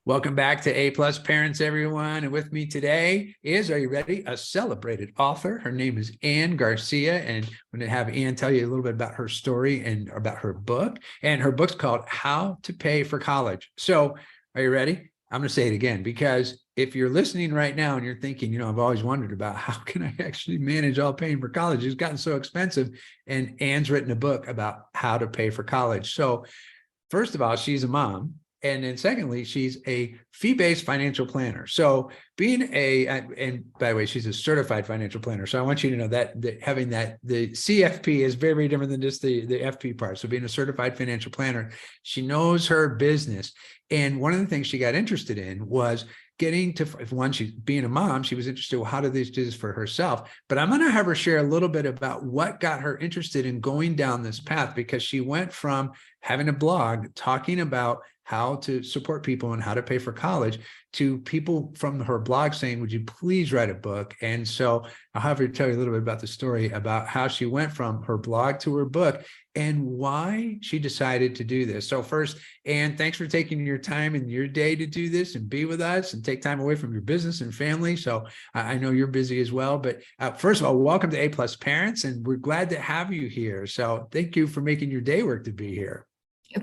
Welcome back to A Plus Parents, everyone. And with me today is, are you ready? A celebrated author. Her name is Ann Garcia. And I'm going to have Ann tell you a little bit about her story and about her book. And her book's called How to Pay for College. So are you ready? I'm going to say it again, because if you're listening right now and you're thinking, I've always wondered about how can I actually manage all paying for college? It's gotten so expensive. And Ann's written a book about how to pay for college. So first of all, she's a mom. And then secondly, she's a fee-based financial planner. So and by the way, she's a certified financial planner. So I want you to know that having the CFP is very, very different than just the FP part. So being a certified financial planner, she knows her business. And one of the things she got interested in was getting to, she's being a mom, she was interested, well, how do they do this for herself? But I'm going to have her share a little bit about what got her interested in going down this path, because she went from having a blog talking about how to support people and how to pay for college to people from her blog saying, would you please write a book? And so I'll have her tell you a little bit about the story about how she went from her blog to her book and why she decided to do this. So first, Ann, thanks for taking your time in your day to do this and be with us and take time away from your business and family. So I know you're busy as well, but first of all, welcome to A Plus Parents, and we're glad to have you here. So thank you for making your day work to be here.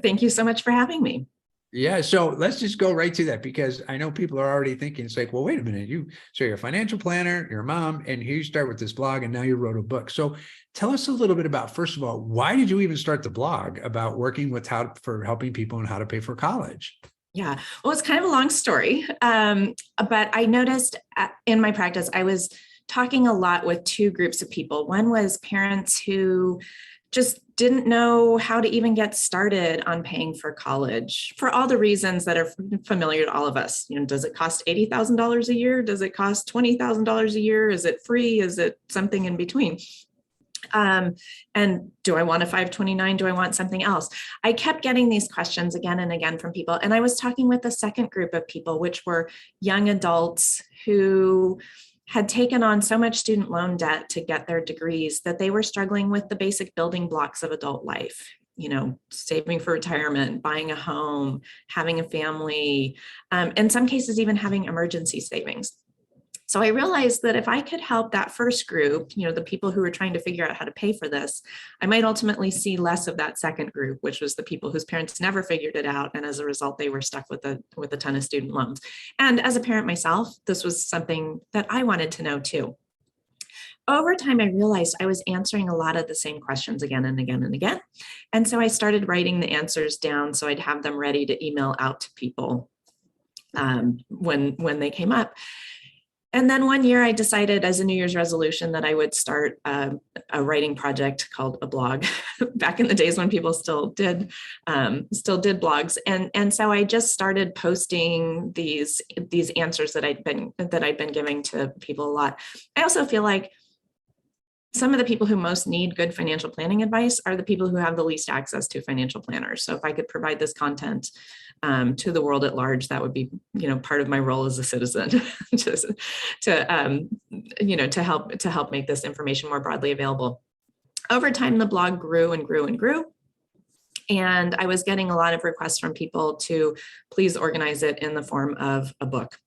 Thank you so much for having me. Yeah, so let's just go right to that, because I know people are already thinking, it's like, well, wait a minute, so you're a financial planner, you're a mom, and here you start with this blog, and now you wrote a book. So tell us a little bit about, first of all, why did you even start the blog about working with for helping people and how to pay for college? Yeah, well, it's kind of a long story, but I noticed in my practice, I was talking a lot with two groups of people. One was parents who just didn't know how to even get started on paying for college for all the reasons that are familiar to all of us. Does it cost $80,000 a year? Does it cost $20,000 a year? Is it free? Is it something in between? And do I want a 529? Do I want something else? I kept getting these questions again and again from people. And I was talking with the second group of people, which were young adults who had taken on so much student loan debt to get their degrees that they were struggling with the basic building blocks of adult life, saving for retirement, buying a home, having a family, in some cases, even having emergency savings. So I realized that if I could help that first group, the people who were trying to figure out how to pay for this, I might ultimately see less of that second group, which was the people whose parents never figured it out. And as a result, they were stuck with a ton of student loans. And as a parent myself, this was something that I wanted to know too. Over time, I realized I was answering a lot of the same questions again and again and again. And so I started writing the answers down so I'd have them ready to email out to people when they came up. And then one year I decided as a New Year's resolution that I would start a writing project called a blog back in the days when people still did blogs. And so I just started posting these answers that I'd been giving to people a lot. I also feel like some of the people who most need good financial planning advice are the people who have the least access to financial planners. So if I could provide this content to the world at large, that would be, part of my role as a citizen, to help make this information more broadly available. Over time, the blog grew and grew and grew. And I was getting a lot of requests from people to please organize it in the form of a book.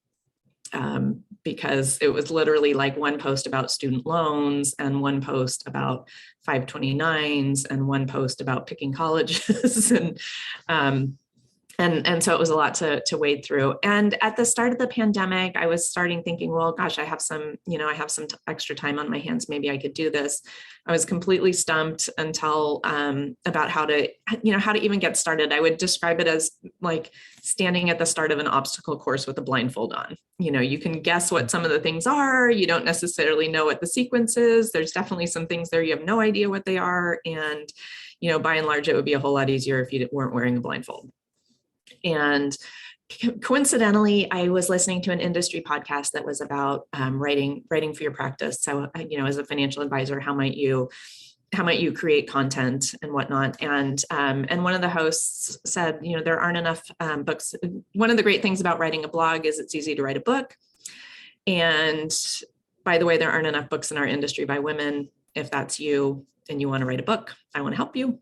Because it was literally like one post about student loans and one post about 529s and one post about picking colleges. And so it was a lot to wade through. And at the start of the pandemic, I was thinking, well, gosh, I have some extra time on my hands. Maybe I could do this. I was completely stumped until about how to even get started. I would describe it as like standing at the start of an obstacle course with a blindfold on. You can guess what some of the things are. You don't necessarily know what the sequence is. There's definitely some things there you have no idea what they are. And, by and large, it would be a whole lot easier if you weren't wearing a blindfold. And coincidentally, I was listening to an industry podcast that was about writing for your practice. So, as a financial advisor, how might you create content and whatnot? And one of the hosts said, there aren't enough books. One of the great things about writing a blog is it's easy to write a book. And by the way, there aren't enough books in our industry by women. If that's you and you want to write a book, I want to help you.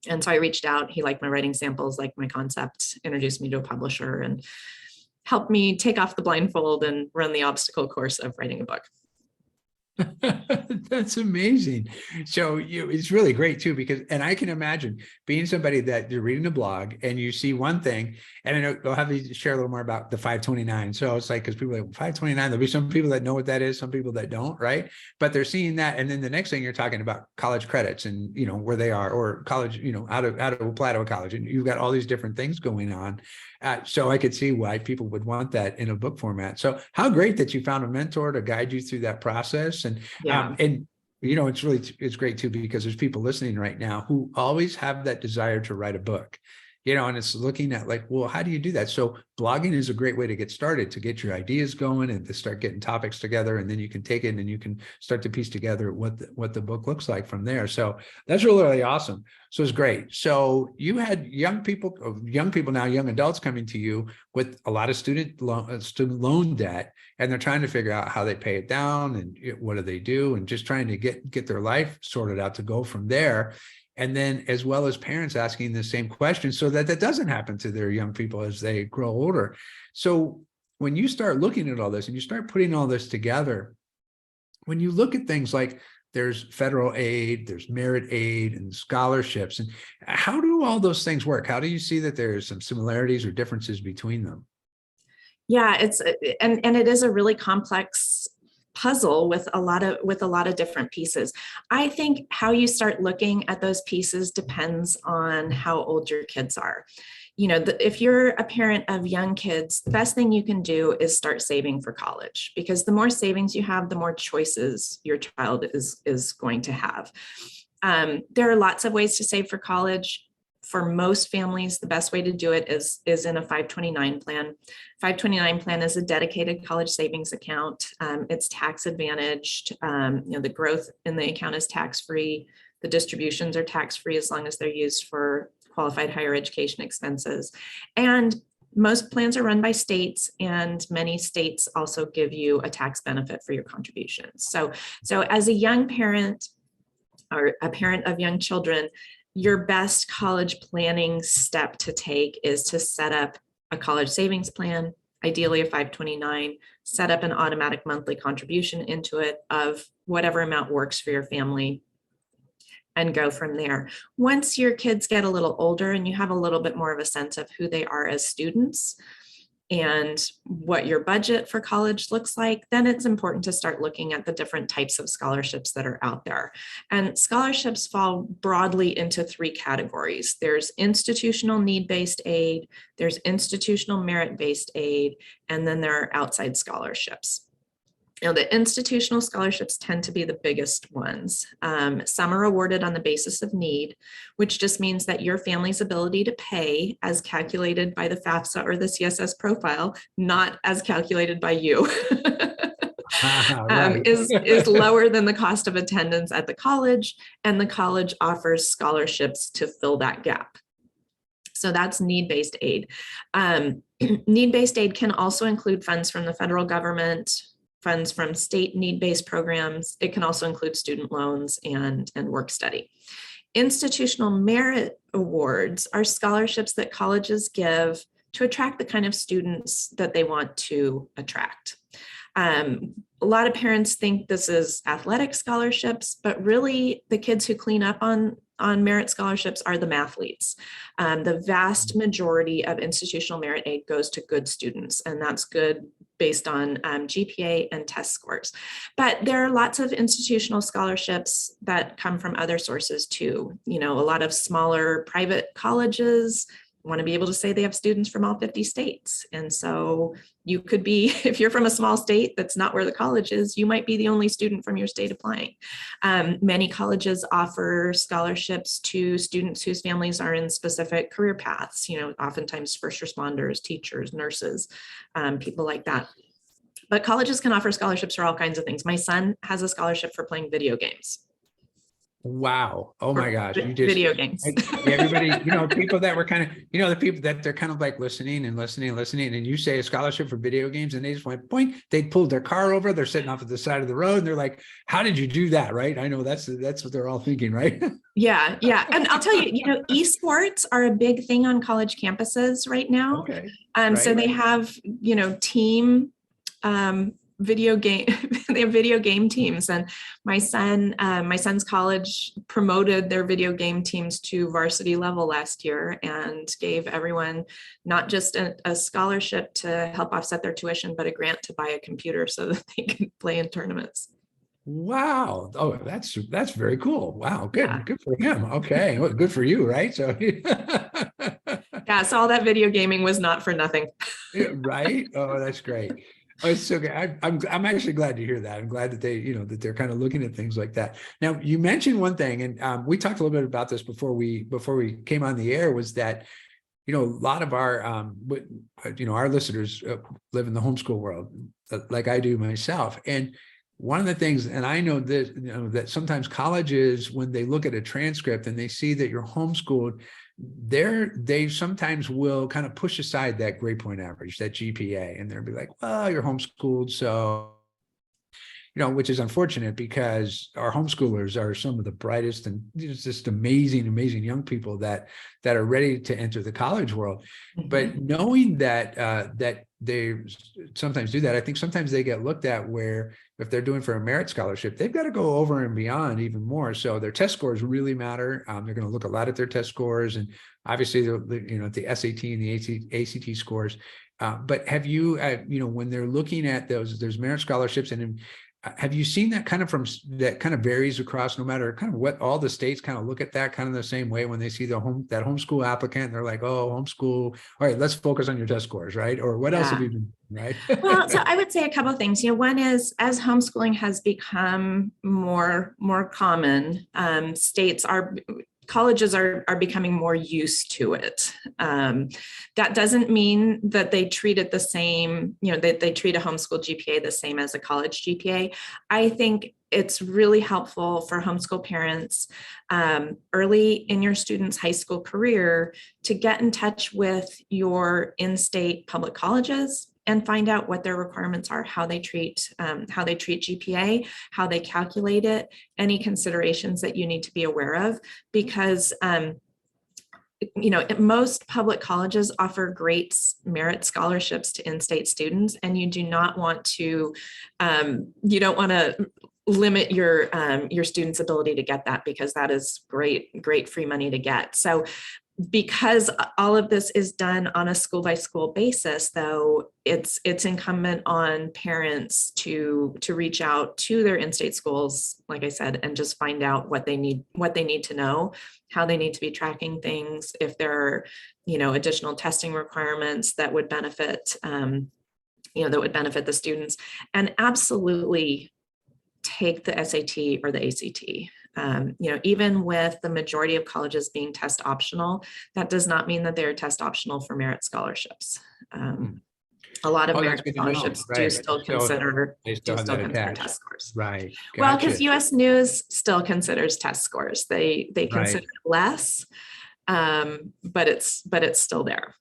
And so I reached out. He liked my writing samples, liked my concept, introduced me to a publisher, and helped me take off the blindfold and run the obstacle course of writing a book. That's amazing. So it's really great too, because, and I can imagine being somebody that you're reading a blog and you see one thing, and I know they'll have you share a little more about the 529. So it's like, because people are like 529, there'll be some people that know what that is, some people that don't, right? But they're seeing that. And then the next thing you're talking about college credits and, where they are, or college, how to apply to a college. And you've got all these different things going on. So I could see why people would want that in a book format. So how great that you found a mentor to guide you through that process. And Yeah. it's great too, because there's people listening right now who always have that desire to write a book, and it's looking at like, well, how do you do that? So blogging is a great way to get started, to get your ideas going and to start getting topics together. And then you can take it and you can start to piece together what the book looks like from there. So that's really, really awesome. So it's great. So you had young now, young adults coming to you with a lot of student loan debt, and they're trying to figure out how they pay it down and what do they do, and just trying to get their life sorted out to go from there. And then as well as parents asking the same question so that doesn't happen to their young people as they grow older. So when you start looking at all this and you start putting all this together, when you look at things like there's federal aid, there's merit aid and scholarships, and how do all those things work? How do you see that there's some similarities or differences between them? Yeah, and it is a really complex puzzle with a lot of different pieces. I think how you start looking at those pieces depends on how old your kids are. If you're a parent of young kids, the best thing you can do is start saving for college, because the more savings you have, the more choices your child is going to have. There are lots of ways to save for college. For most families, the best way to do it is in a 529 plan. 529 plan is a dedicated college savings account. It's tax advantaged. The growth in the account is tax-free. The distributions are tax-free as long as they're used for qualified higher education expenses. And most plans are run by states, and many states also give you a tax benefit for your contributions. So as a young parent or a parent of young children, your best college planning step to take is to set up a college savings plan, ideally a 529, set up an automatic monthly contribution into it of whatever amount works for your family, and go from there. Once your kids get a little older and you have a little bit more of a sense of who they are as students and what your budget for college looks like, then it's important to start looking at the different types of scholarships that are out there. And scholarships fall broadly into three categories. There's institutional need-based aid, there's institutional merit-based aid, and then there are outside scholarships. The institutional scholarships tend to be the biggest ones. Some are awarded on the basis of need, which just means that your family's ability to pay, as calculated by the FAFSA or the CSS profile, not as calculated by you, Right. is lower than the cost of attendance at the college, and the college offers scholarships to fill that gap. So that's need-based aid. Need-based aid can also include funds from the federal government, funds from state need-based programs. It can also include student loans and work study. Institutional merit awards are scholarships that colleges give to attract the kind of students that they want to attract. A lot of parents think this is athletic scholarships, but really the kids who clean up on merit scholarships are the mathletes. The vast majority of institutional merit aid goes to good students, and that's good based on GPA and test scores. But there are lots of institutional scholarships that come from other sources too. A lot of smaller private colleges want to be able to say they have students from all 50 states. And so you could be, if you're from a small state that's not where the college is, you might be the only student from your state applying. Many colleges offer scholarships to students whose families are in specific career paths, oftentimes first responders, teachers, nurses, people like that. But colleges can offer scholarships for all kinds of things. My son has a scholarship for playing video games. Wow. Oh my gosh. You just, Video games. everybody, people that were kind of, the people that they're kind of like listening and listening and listening. And you say a scholarship for video games and they just went point, they pulled their car over, they're sitting off at the side of the road and they're like, how did you do that? Right. I know that's what they're all thinking, right? Yeah. Yeah. And I'll tell you, esports are a big thing on college campuses right now. Okay. So they have, team, video game they have video game teams, and my son's college promoted their video game teams to varsity level last year and gave everyone not just a scholarship to help offset their tuition, but a grant to buy a computer so that they can play in tournaments. Wow. Oh, that's very cool. Wow. Good. Yeah. Good for him. Okay. Well, good for you. Right. So Yeah, so all that video gaming was not for nothing. right. Oh, that's great. Oh, it's so good. I'm actually glad to hear that. I'm glad that they, that they're kind of looking at things like that. Now, you mentioned one thing, and we talked a little bit about this before we came on the air, was that, a lot of our, our listeners live in the homeschool world, like I do myself. And one of the things, and I know that, that sometimes colleges, when they look at a transcript and they see that you're homeschooled, they sometimes will kind of push aside that grade point average, that GPA, and they'll be like, well, you're homeschooled. So, which is unfortunate because our homeschoolers are some of the brightest and just amazing, amazing young people that are ready to enter the college world. Mm-hmm. But knowing that, that they sometimes do that, I think sometimes they get looked at where if they're doing for a merit scholarship, they've got to go over and beyond even more. So their test scores really matter. They're going to look a lot at their test scores, and obviously the SAT and the ACT scores. But have you, when they're looking at those merit scholarships, and have you seen that kind of varies across, no matter kind of what, all the states kind of look at that kind of the same way when they see that homeschool applicant, they're like, oh, homeschool. All right, let's focus on your test scores, right? Or what else have you been, right? Well, so I would say a couple of things. One is, as homeschooling has become more common, colleges are becoming more used to it. That doesn't mean that they treat it the same, they treat a homeschool GPA the same as a college GPA. I think it's really helpful for homeschool parents early in your student's high school career to get in touch with your in-state public colleges and find out what their requirements are, how they treat GPA, how they calculate it, any considerations that you need to be aware of, because most public colleges offer great merit scholarships to in-state students, and you do not want to, you don't want to limit your students' ability to get that, because that is great free money to get. So because all of this is done on a school by school basis, though, it's incumbent on parents to reach out to their in-state schools, like I said, and just find out what they need to know, how they need to be tracking things, if there are, additional testing requirements that would benefit, the students, and absolutely take the SAT or the ACT. Even with the majority of colleges being test optional, that does not mean that they're test optional for merit scholarships. A lot of merit scholarships do still consider test scores. Right. Gotcha. Well, because US News still considers test scores. They consider less, but it's still there.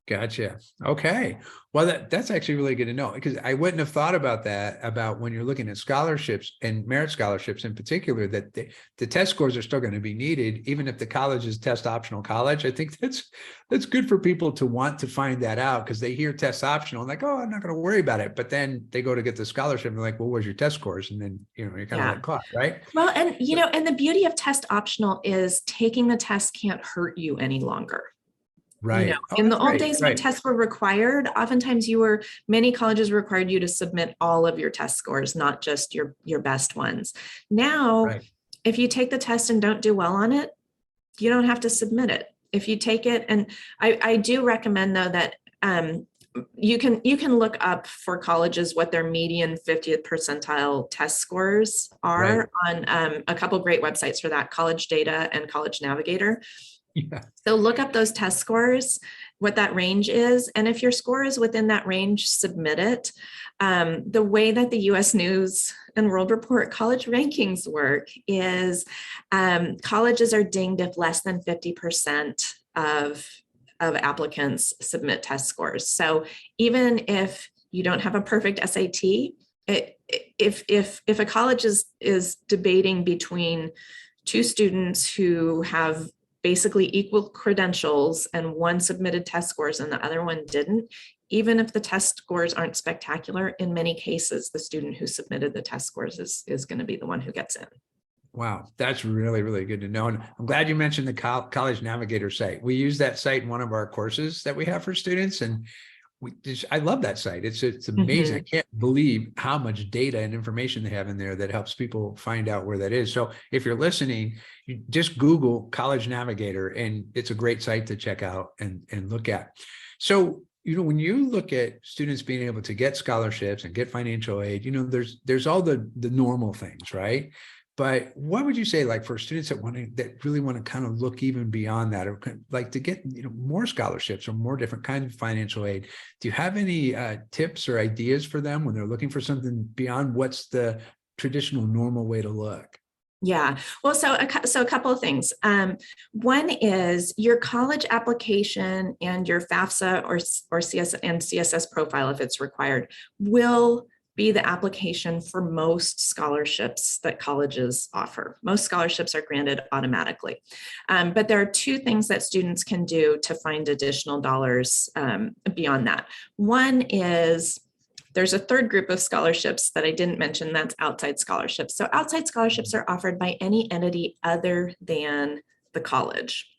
Gotcha. Okay. Well, that's actually really good to know, because I wouldn't have thought about that, about when you're looking at scholarships and merit scholarships in particular, that the test scores are still going to be needed, even if the college is test optional college. I think that's good for people to want to find that out, because they hear test optional and like, oh, I'm not going to worry about it. But then they go to get the scholarship and they're like, well, where's your test scores? And then, you're kind of like caught, right? Well, and, and the beauty of test optional is taking the test can't hurt you any longer. Right. In the old days when tests were required, oftentimes many colleges required you to submit all of your test scores, not just your best ones. Now, if you take the test and don't do well on it, you don't have to submit it. If you take it, and I do recommend, though, that you can look up for colleges what their median 50th percentile test scores are on a couple great websites for that, College Data and College Navigator. Yeah. So look up those test scores, what that range is. And if your score is within that range, submit it. The way that the US News and World Report college rankings work is colleges are dinged if less than 50% of applicants submit test scores. So even if you don't have a perfect SAT, if a college is debating between two students who have basically equal credentials and one submitted test scores and the other one didn't, even if the test scores aren't spectacular, in many cases, the student who submitted the test scores is going to be the one who gets in. Wow, that's really, really good to know. And I'm glad you mentioned the College Navigator site. We use that site in one of our courses that we have for students. And I love that site. It's amazing. I can't believe how much data and information they have in there that helps people find out where that is. So if you're listening, you just Google College Navigator, and it's a great site to check out and look at. So, when you look at students being able to get scholarships and get financial aid, there's all the normal things, right? But what would you say, like, for students that really want to kind of look even beyond that, or like to get more scholarships or more different kinds of financial aid? Do you have any tips or ideas for them when they're looking for something beyond what's the traditional normal way to look? Yeah, well, so a couple of things. One is your college application and your FAFSA or CSS profile, if it's required, will be the application for most scholarships that colleges offer. Most scholarships are granted automatically. But there are two things that students can do to find additional dollars beyond that. One is there's a third group of scholarships that I didn't mention, that's outside scholarships. So outside scholarships are offered by any entity other than the college.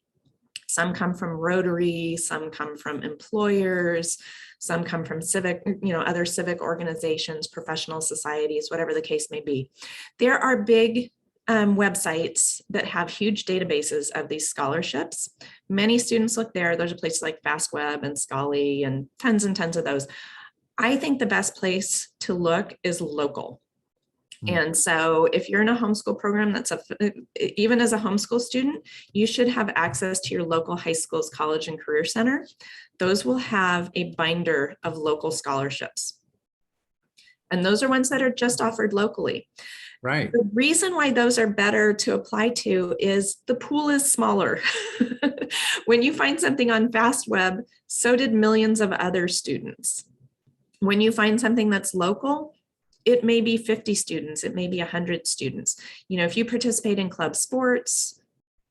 Some come from Rotary, some come from employers, some come from other civic organizations, professional societies, whatever the case may be. There are big websites that have huge databases of these scholarships. Many students look there. There's a place like FastWeb and Scholarly and tons of those. I think the best place to look is local. And so if you're in a homeschool program, even as a homeschool student, you should have access to your local high school's college and career center. Those will have a binder of local scholarships. And those are ones that are just offered locally. Right. The reason why those are better to apply to is the pool is smaller. When you find something on FastWeb, so did millions of other students. When you find something that's local, it may be 50 students, it may be 100 students. If you participate in club sports,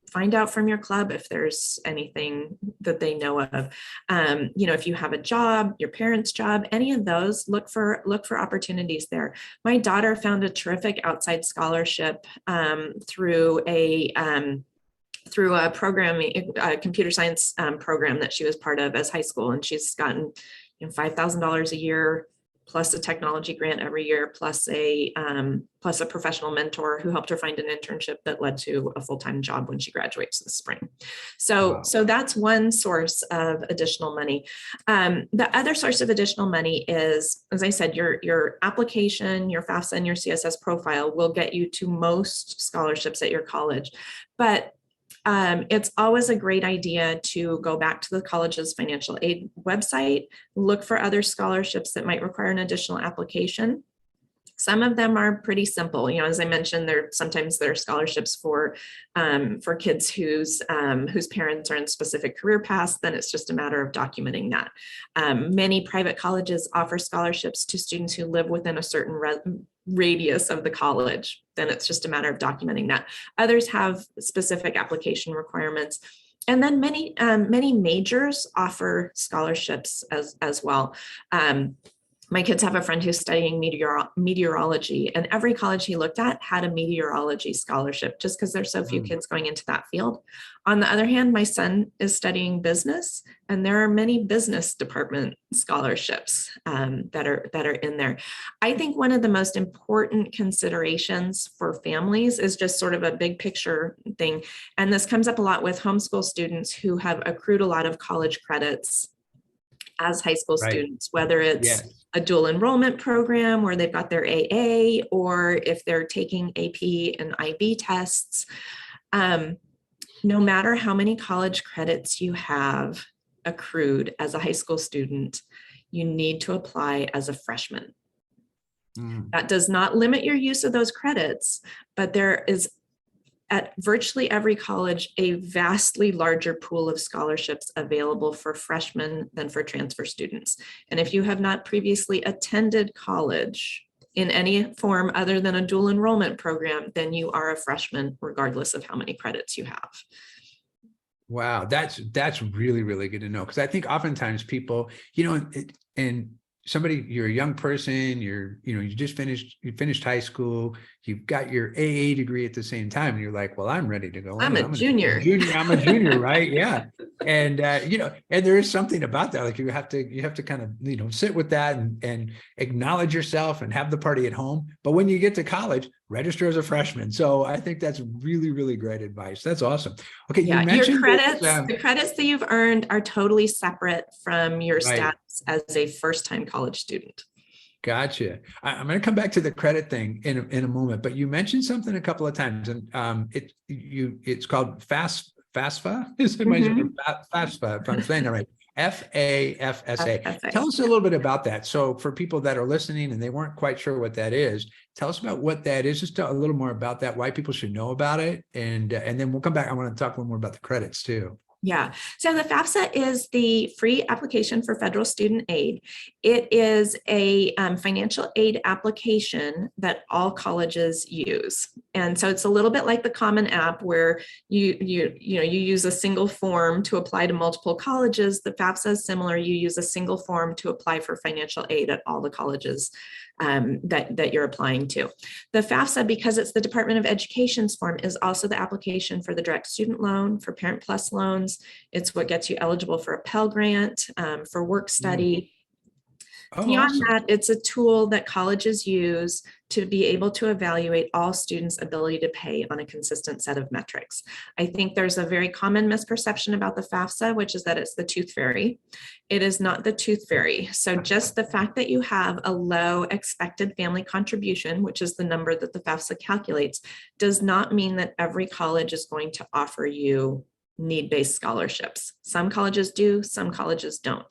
find out from your club if there's anything that they know of. If you have a job, your parents' job, any of those, look for opportunities there. My daughter found a terrific outside scholarship through a computer science program that she was part of as high school, and she's gotten $5,000 a year, plus a technology grant every year, plus a professional mentor who helped her find an internship that led to a full-time job when she graduates this spring. So that's one source of additional money. The other source of additional money is, as I said, your application, your FAFSA, and your CSS profile will get you to most scholarships at your college. But it's always a great idea to go back to the college's financial aid website, look for other scholarships that might require an additional application. Some of them are pretty simple. As I mentioned, sometimes there are scholarships for kids whose parents are in specific career paths. Then it's just a matter of documenting that. Many private colleges offer scholarships to students who live within a certain radius of the college. Then it's just a matter of documenting that. Others have specific application requirements. And then many majors offer scholarships as well. My kids have a friend who's studying meteorology, and every college he looked at had a meteorology scholarship just because there's so few kids going into that field. On the other hand, my son is studying business, and there are many business department scholarships that are in there. I think one of the most important considerations for families is just sort of a big picture thing. And this comes up a lot with homeschool students who have accrued a lot of college credits as high school students, whether it's a dual enrollment program where they've got their AA, or if they're taking AP and IB tests. No matter how many college credits you have accrued as a high school student, you need to apply as a freshman. Mm. That does not limit your use of those credits, but there is at virtually every college a vastly larger pool of scholarships available for freshmen than for transfer students. And if you have not previously attended college in any form other than a dual enrollment program, then you are a freshman regardless of how many credits you have. Wow, that's really, really good to know, because I think oftentimes people, and somebody, you're a young person, you finished high school, you've got your AA degree at the same time, and you're like, well, I'm ready to go in. I'm a junior. I'm a junior, right? Yeah. And and there is something about that. Like you have to kind of, sit with that and acknowledge yourself and have the party at home. But when you get to college, register as a freshman. So I think that's really, really great advice. That's awesome. Okay, Yeah, you mentioned your credits, the credits that you've earned are totally separate from your Right. status as a first-time college student. Gotcha. I'm going to come back to the credit thing in a moment, but you mentioned something a couple of times, and it's called FAFSA. Is it FAFSA? If I'm saying that right, FAFSA. FFA. Tell us a little bit about that. So for people that are listening and they weren't quite sure what that is, tell us about what that is. Just a little more about that, why people should know about it, and then we'll come back. I want to talk a little more about the credits too. Yeah, so the FAFSA is the free application for federal student aid. It is a financial aid application that all colleges use. And so it's a little bit like the Common App where you use a single form to apply to multiple colleges. The FAFSA is similar. You use a single form to apply for financial aid at all the colleges that you're applying to. The FAFSA, because it's the Department of Education's form, is also the application for the direct student loan, for Parent Plus loans. It's what gets you eligible for a Pell Grant, for work study. Oh, Beyond awesome. that, it's a tool that colleges use to be able to evaluate all students' ability to pay on a consistent set of metrics. I think there's a very common misperception about the FAFSA, which is that it's the tooth fairy. It is not the tooth fairy. So just the fact that you have a low expected family contribution, which is the number that the FAFSA calculates, does not mean that every college is going to offer you need-based scholarships. Some colleges do, some colleges don't.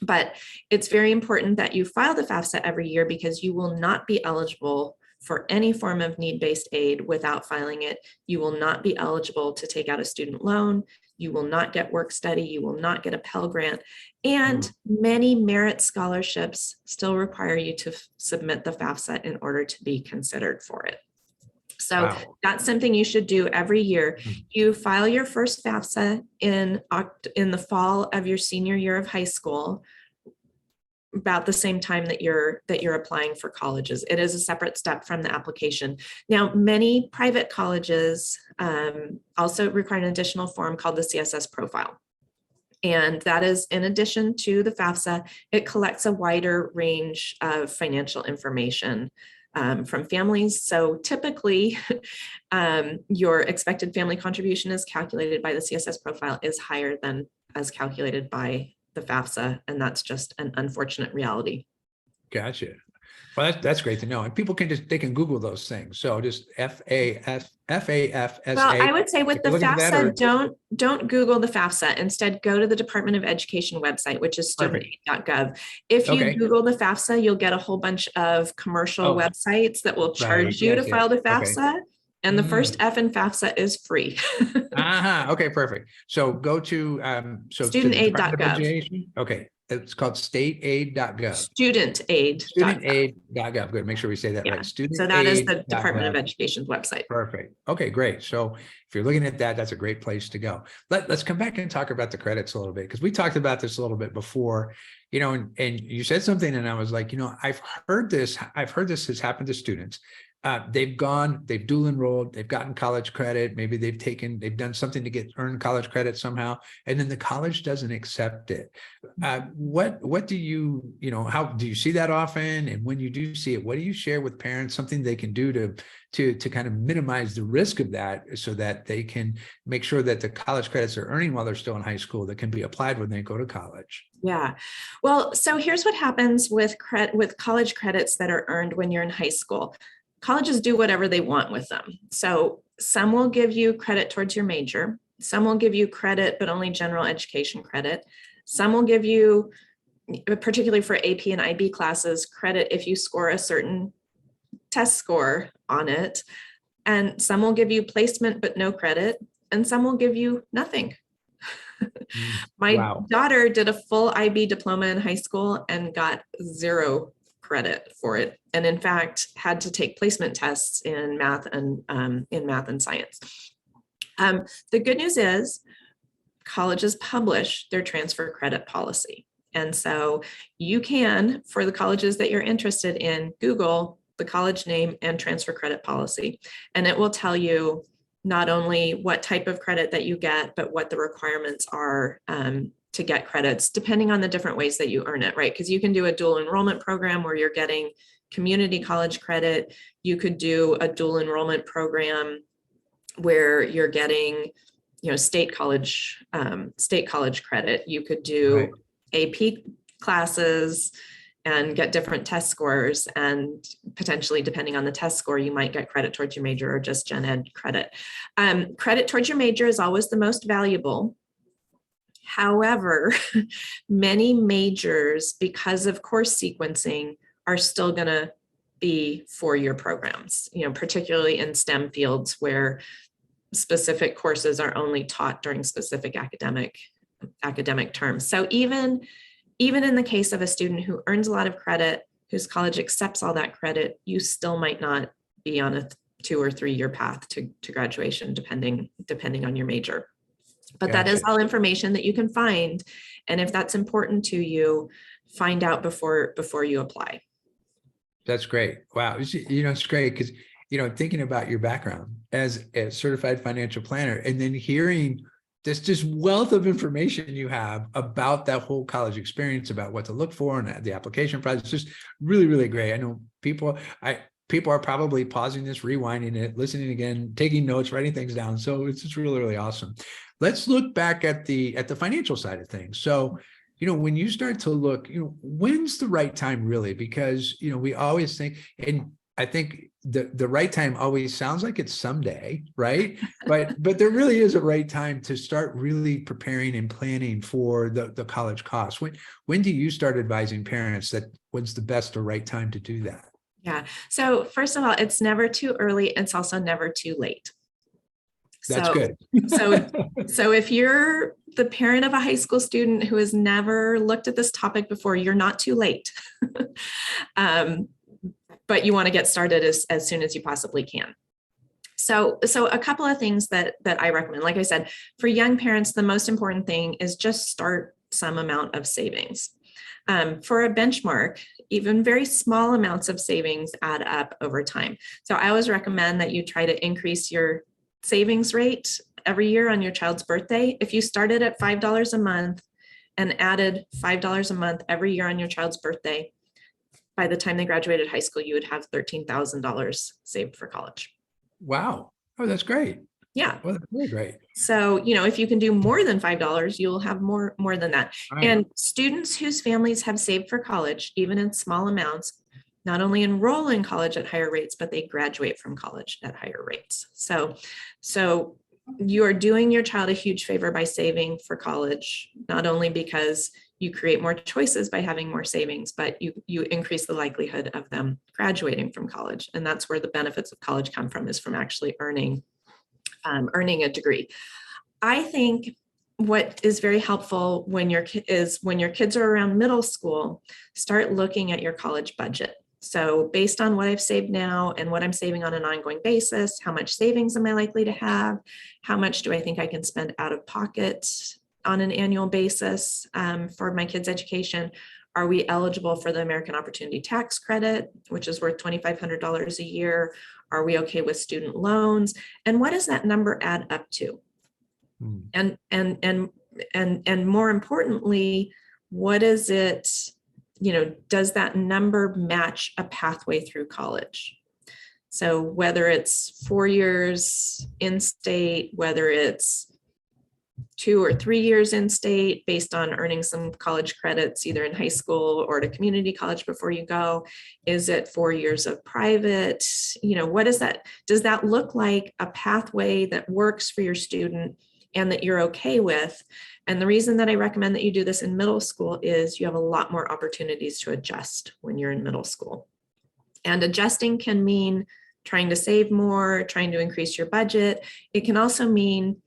But it's very important that you file the FAFSA every year, because you will not be eligible for any form of need-based aid without filing it. You will not be eligible to take out a student loan. You will not get work study. You will not get a Pell Grant. And many merit scholarships still require you to submit the FAFSA in order to be considered for it. So Wow. That's something you should do every year. You file your first FAFSA in the fall of your senior year of high school, about the same time that you're applying for colleges. It is a separate step from the application. Now, many private colleges also require an additional form called the CSS profile. And that is in addition to the FAFSA. It collects a wider range of financial information from families. So typically, your expected family contribution is calculated by the CSS profile is higher than as calculated by the FAFSA, and that's just an unfortunate reality. Gotcha. Well, that's great to know. And people they can Google those things. So just FAFSA. Well, I would say with the FAFSA, or... don't Google the FAFSA. Instead, go to the Department of Education website, which is studentaid.gov. If you Google the FAFSA, you'll get a whole bunch of commercial websites that will charge you to file the FAFSA. Okay. And the first F in FAFSA is free. Okay, perfect. So go to studentaid.gov. Okay. It's called stateaid.gov. Studentaid.gov. Studentaid.gov. Good. Make sure we say that right. So that is the Department of Education's website. Perfect. Okay, great. So if you're looking at that, that's a great place to go. Let's come back and talk about the credits a little bit, because we talked about this a little bit before, and you said something and I was like, I've heard this has happened to students. They've dual enrolled, they've gotten college credit, maybe they've done something to earn college credit somehow, and then the college doesn't accept it. What do you, how do you see that often? And when you do see it, what do you share with parents, something they can do to kind of minimize the risk of that, so that they can make sure that the college credits they're earning while they're still in high school, that can be applied when they go to college? Yeah. Well, so here's what happens with college credits that are earned when you're in high school. Colleges do whatever they want with them. So some will give you credit towards your major. Some will give you credit, but only general education credit. Some will give you particularly for AP and IB classes, credit if you score a certain test score on it. And some will give you placement, but no credit. And some will give you nothing. My Wow. daughter did a full IB diploma in high school and got 0 credit for it. And in fact, had to take placement tests in math and science. The good news is colleges publish their transfer credit policy. And so you can, for the colleges that you're interested in, Google the college name and transfer credit policy. And it will tell you not only what type of credit that you get, but what the requirements are to get credits, depending on the different ways that you earn it, right? Because you can do a dual enrollment program where you're getting community college credit. You could do a dual enrollment program where you're getting, state college credit. You could do AP classes and get different test scores, and potentially, depending on the test score, you might get credit towards your major or just gen ed credit. Credit towards your major is always the most valuable. However, many majors, because of course sequencing, are still going to be 4-year programs, particularly in STEM fields where specific courses are only taught during specific academic terms. So even in the case of a student who earns a lot of credit, whose college accepts all that credit, you still might not be on a 2 or 3 year path to graduation, depending on your major. But that is all information that you can find. And if that's important to you, find out before you apply. That's great. Wow. It's great because, thinking about your background as a certified financial planner and then hearing this just wealth of information you have about that whole college experience, about what to look for and the application process, just really, really great. I know people are probably pausing this, rewinding it, listening again, taking notes, writing things down. So it's just really, really awesome. Let's look back at the financial side of things. So, when you start to look, when's the right time really? Because, we always think, and I think the right time always sounds like it's someday, right? But there really is a right time to start really preparing and planning for the college costs. When do you start advising parents that when's the best or right time to do that? Yeah. So first of all, it's never too early. It's also never too late. That's good. So if you're the parent of a high school student who has never looked at this topic before, you're not too late. But you want to get started as soon as you possibly can. So a couple of things that I recommend. Like I said, for young parents, the most important thing is just start some amount of savings. For a benchmark, even very small amounts of savings add up over time. So I always recommend that you try to increase your savings rate every year on your child's birthday. If you started at $5 a month and added $5 a month every year on your child's birthday, by the time they graduated high school, you would have $13,000 saved for college. Wow. Oh, that's great. Yeah. Well, that's really great. So, if you can do more than $5, you'll have more than that. Right. And students whose families have saved for college, even in small amounts, not only enroll in college at higher rates, but they graduate from college at higher rates. So you are doing your child a huge favor by saving for college, not only because you create more choices by having more savings, but you increase the likelihood of them graduating from college. And that's where the benefits of college come from, is from actually earning a degree. I think what is very helpful when your kids are around middle school, start looking at your college budget. So based on what I've saved now and what I'm saving on an ongoing basis, how much savings am I likely to have? How much do I think I can spend out of pocket on an annual basis for my kids' education? Are we eligible for the American Opportunity Tax Credit, which is worth $2,500 a year? Are we okay with student loans? And what does that number add up to? And more importantly, what is it? Does that number match a pathway through college? So whether it's 4 years in state, whether it's 2 or 3 years in state based on earning some college credits, either in high school or to community college before you go, is it 4 years of private? What is that? Does that look like a pathway that works for your student and that you're okay with? And the reason that I recommend that you do this in middle school is you have a lot more opportunities to adjust when you're in middle school. And adjusting can mean trying to save more, trying to increase your budget. It can also mean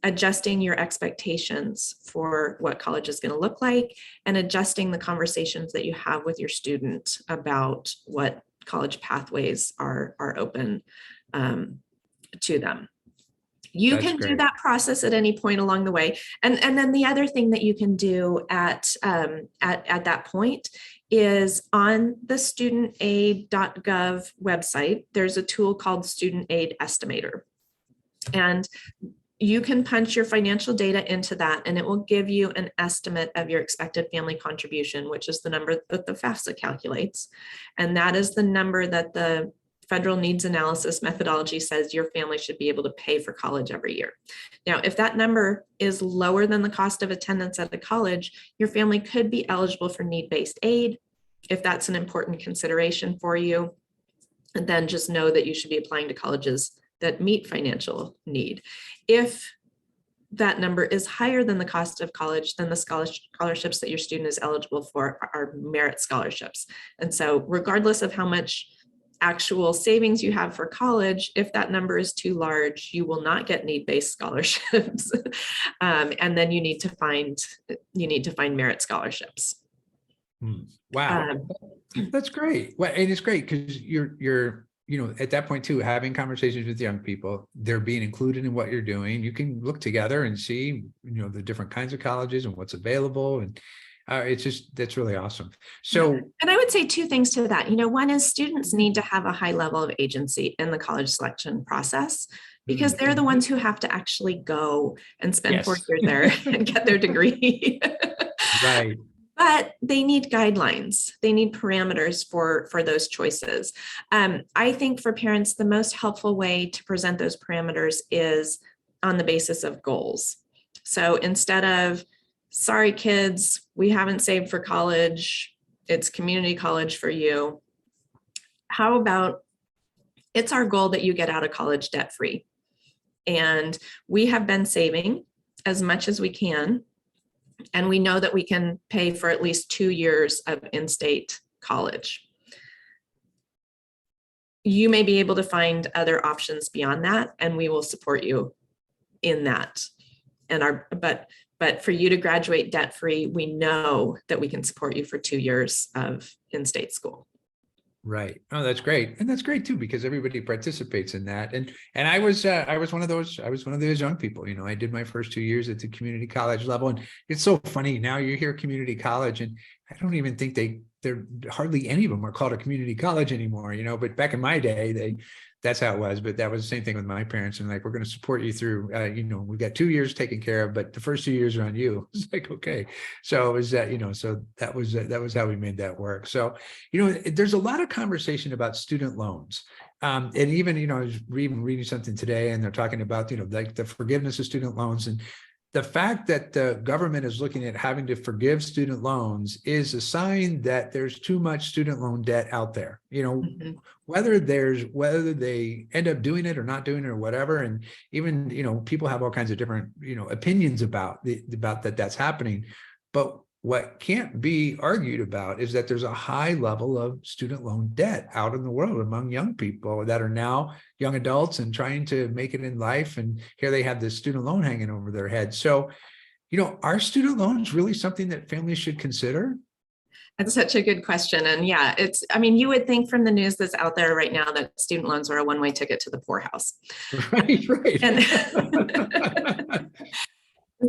adjusting your expectations for what college is going to look like and adjusting the conversations that you have with your student about what college pathways are open to them. You That's can do great. that process at any point along the way. And then the other thing that you can do at that point is on the studentaid.gov website, there's a tool called Student Aid Estimator. And you can punch your financial data into that and it will give you an estimate of your expected family contribution, which is the number that the FAFSA calculates. And that is the number that the federal needs analysis methodology says your family should be able to pay for college every year. Now, if that number is lower than the cost of attendance at a college, your family could be eligible for need-based aid. If that's an important consideration for you, and then just know that you should be applying to colleges that meet financial need. If that number is higher than the cost of college, then the scholarships that your student is eligible for are merit scholarships. And so regardless of how much actual savings you have for college, if that number is too large, you will not get need-based scholarships. And then you need to find merit scholarships. Wow. That's great. Well, and it's great because you're at that point too, having conversations with young people, they're being included in what you're doing. You can look together and see, the different kinds of colleges and what's available. And that's really awesome. So, and I would say two things to that. One is students need to have a high level of agency in the college selection process because they're the ones who have to actually go and spend 4 years there and get their degree. Right. But they need guidelines. They need parameters for those choices. I think for parents, the most helpful way to present those parameters is on the basis of goals. So instead of, sorry, kids, we haven't saved for college, it's community college for you. How about, it's our goal that you get out of college debt-free. And we have been saving as much as we can. And we know that we can pay for at least 2 years of in-state college. You may be able to find other options beyond that, and we will support you in that. But for you to graduate debt-free, we know that we can support you for 2 years of in-state school. Right. Oh, that's great. And that's great too, because everybody participates in that. And I was one of those young people, I did my first 2 years at the community college level. And it's so funny now you hear community college and I don't even think they're hardly any of them are called a community college anymore, but back in my day, that's how it was. But that was the same thing with my parents. And like, we're going to support you through, we've got 2 years taken care of, but the first 2 years are on you. It's like, okay. So it was that, so that was how we made that work. So, there's a lot of conversation about student loans. And even, I was reading something today and they're talking about, like the forgiveness of student loans. And the fact that the government is looking at having to forgive student loans is a sign that there's too much student loan debt out there, whether they end up doing it or not doing it or whatever. And even, people have all kinds of different, opinions about that's happening. But what can't be argued about is that there's a high level of student loan debt out in the world among young people that are now young adults and trying to make it in life. And here they have this student loan hanging over their head. So, are student loans really something that families should consider? That's such a good question. And yeah, you would think from the news that's out there right now that student loans are a one-way ticket to the poorhouse. Right.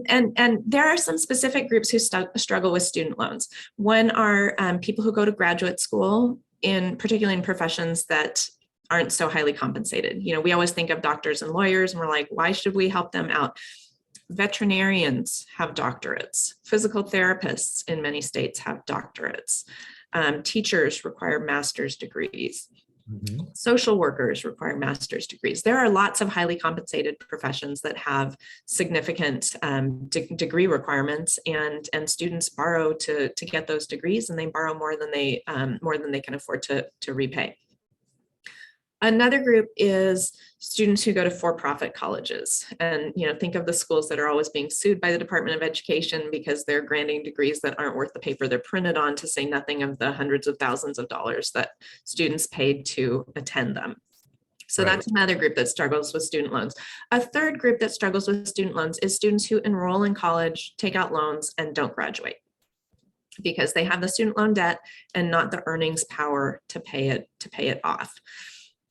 And there are some specific groups who struggle with student loans. One are people who go to graduate school, particularly in professions that aren't so highly compensated. We always think of doctors and lawyers and we're like, why should we help them out? Veterinarians have doctorates. Physical therapists in many states have doctorates. Teachers require master's degrees. Mm-hmm. Social workers require master's degrees. There are lots of highly compensated professions that have significant degree requirements, and students borrow to get those degrees, and they borrow more than they can afford to repay. Another group is students who go to for-profit colleges. And, think of the schools that are always being sued by the Department of Education because they're granting degrees that aren't worth the paper they're printed on, to say nothing of the hundreds of thousands of dollars that students paid to attend them. So Right. that's another group that struggles with student loans. A third group that struggles with student loans is students who enroll in college, take out loans, and don't graduate because they have the student loan debt and not the earnings power to pay it off.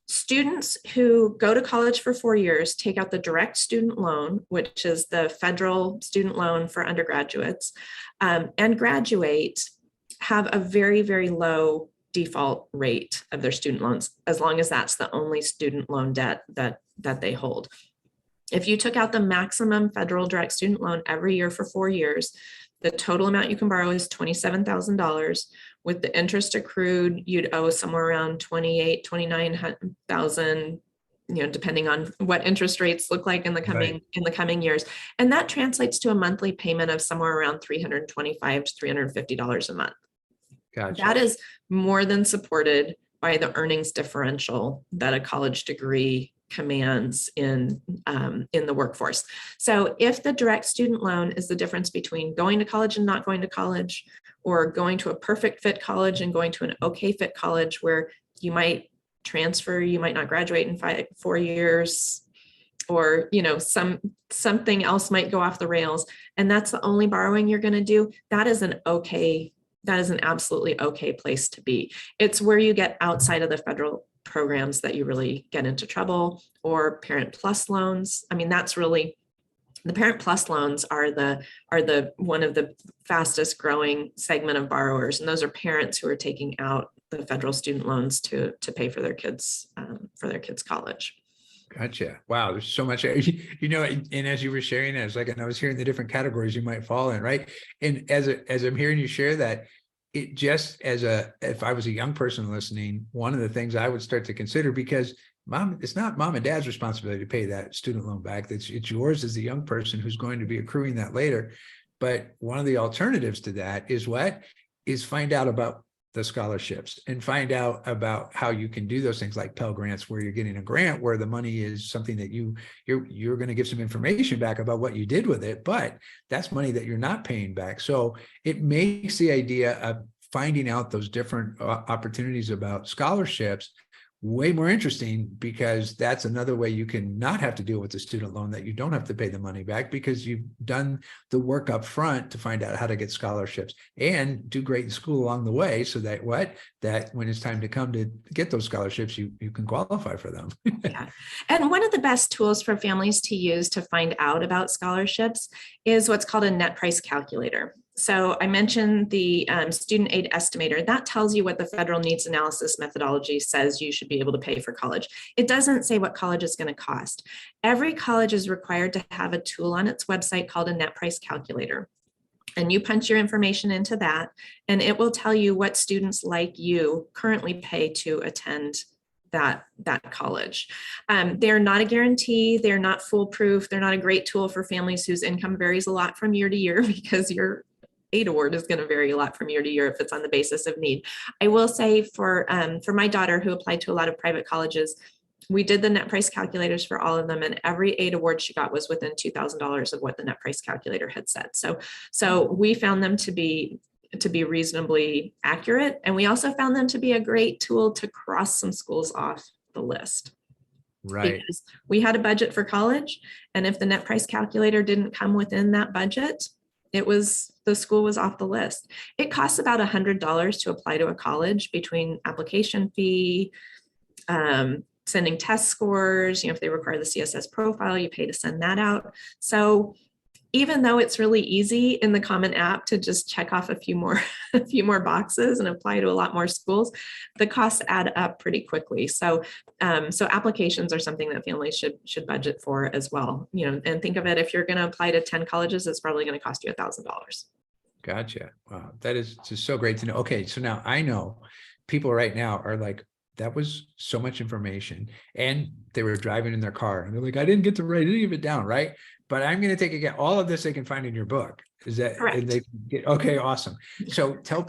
Students who go to college for 4 years, take out the direct student loan, which is the federal student loan for undergraduates, and graduate, have a very, very low default rate of their student loans, as long as that's the only student loan debt that they hold. If you took out the maximum federal direct student loan every year for 4 years, the total amount you can borrow is $27,000. With the interest accrued, you'd owe somewhere around $29,000, depending on what interest rates look like in the coming years. And that translates to a monthly payment of somewhere around $325 to $350 a month. Gotcha. That is more than supported by the earnings differential that a college degree commands in the workforce. So if the direct student loan is the difference between going to college and not going to college, or going to a perfect fit college and going to an okay fit college where you might transfer, you might not graduate in 4 years, or something else might go off the rails, and that's the only borrowing you're going to do, that is an absolutely okay place to be. It's where you get outside of the federal programs that you really get into trouble, or Parent Plus loans. I mean, that's really, the Parent Plus loans are the one of the fastest growing segment of borrowers, and those are parents who are taking out the federal student loans to pay for their kids' college. Gotcha. Wow. There's so much, and as you were sharing, I was hearing the different categories you might fall in, right? And as I'm hearing you share that, it just if I was a young person listening, one of the things I would start to consider, because it's not mom and dad's responsibility to pay that student loan back. It's yours as the young person who's going to be accruing that later. But one of the alternatives to that is find out about the scholarships and find out about how you can do those things like Pell Grants, where you're getting a grant where the money is something that you're going to give some information back about what you did with it, but that's money that you're not paying back. So it makes the idea of finding out those different opportunities about scholarships way more interesting, because that's another way you can not have to deal with the student loan, that you don't have to pay the money back because you've done the work up front to find out how to get scholarships and do great in school along the way, so that when it's time to come to get those scholarships, you can qualify for them. Yeah. And one of the best tools for families to use to find out about scholarships is what's called a net price calculator. So I mentioned the student aid estimator. That tells you what the federal needs analysis methodology says you should be able to pay for college. It doesn't say what college is going to cost. Every college is required to have a tool on its website called a net price calculator. And you punch your information into that, and it will tell you what students like you currently pay to attend that college. They're not a guarantee. They're not foolproof. They're not a great tool for families whose income varies a lot from year to year, because your aid award is going to vary a lot from year to year if it's on the basis of need. I will say for my daughter, who applied to a lot of private colleges, we did the net price calculators for all of them, and every aid award she got was within $2,000 of what the net price calculator had said. So we found them to be reasonably accurate, and we also found them to be a great tool to cross some schools off the list. Right. Because we had a budget for college, and if the net price calculator didn't come within that budget, the school was off the list. It costs about $100 to apply to a college, between application fee, sending test scores. If they require the CSS profile, you pay to send that out. So even though it's really easy in the Common App to just check off a few more boxes and apply to a lot more schools, the costs add up pretty quickly. So applications are something that families should budget for as well. And think of it, if you're going to apply to 10 colleges, it's probably going to cost you $1,000. Gotcha. Wow, that is just so great to know. Okay, so now I know people right now are like, that was so much information. And they were driving in their car and they're like, I didn't get to write any of it down, right? But I'm going to take again all of this they can find in your book. Is that Correct. and they get, okay, awesome. So tell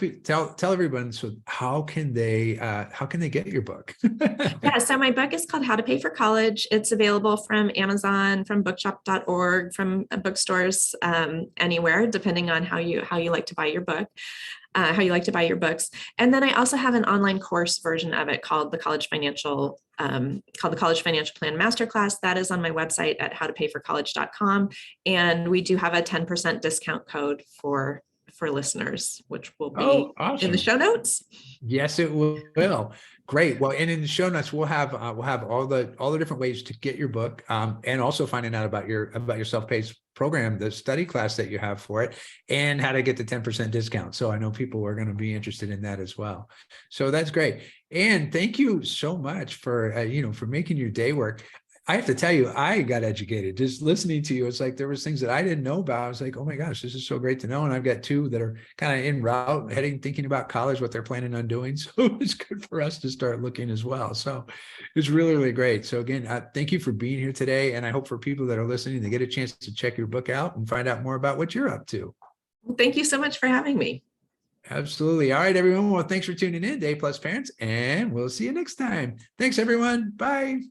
everyone, so how can they get your book? Yeah, so my book is called How to Pay for College. It's available from Amazon, from bookshop.org, from bookstores, anywhere, depending on how you like to buy your book. How you like to buy your books. And then I also have an online course version of it called the College Financial Plan Masterclass. That is on my website at howtopayforcollege.com. And we do have a 10% discount code for listeners, which will be awesome. in the show notes. Yes, it will. Great. Well, and in the show notes, we'll have all the different ways to get your book, and also finding out about your self-paced program, the study class that you have for it, and how to get the 10% discount. So I know people are going to be interested in that as well. So that's great. And thank you so much for for making your day work. I have to tell you, I got educated just listening to you. It's like there was things that I didn't know about. I was like, oh my gosh, this is so great to know. And I've got two that are kind of en route, thinking about college, what they're planning on doing. So it's good for us to start looking as well. So it's really, really great. So again, thank you for being here today. And I hope for people that are listening, they get a chance to check your book out and find out more about what you're up to. Well, thank you so much for having me. Absolutely. All right, everyone. Well, thanks for tuning in to A+ Parents, and we'll see you next time. Thanks, everyone. Bye.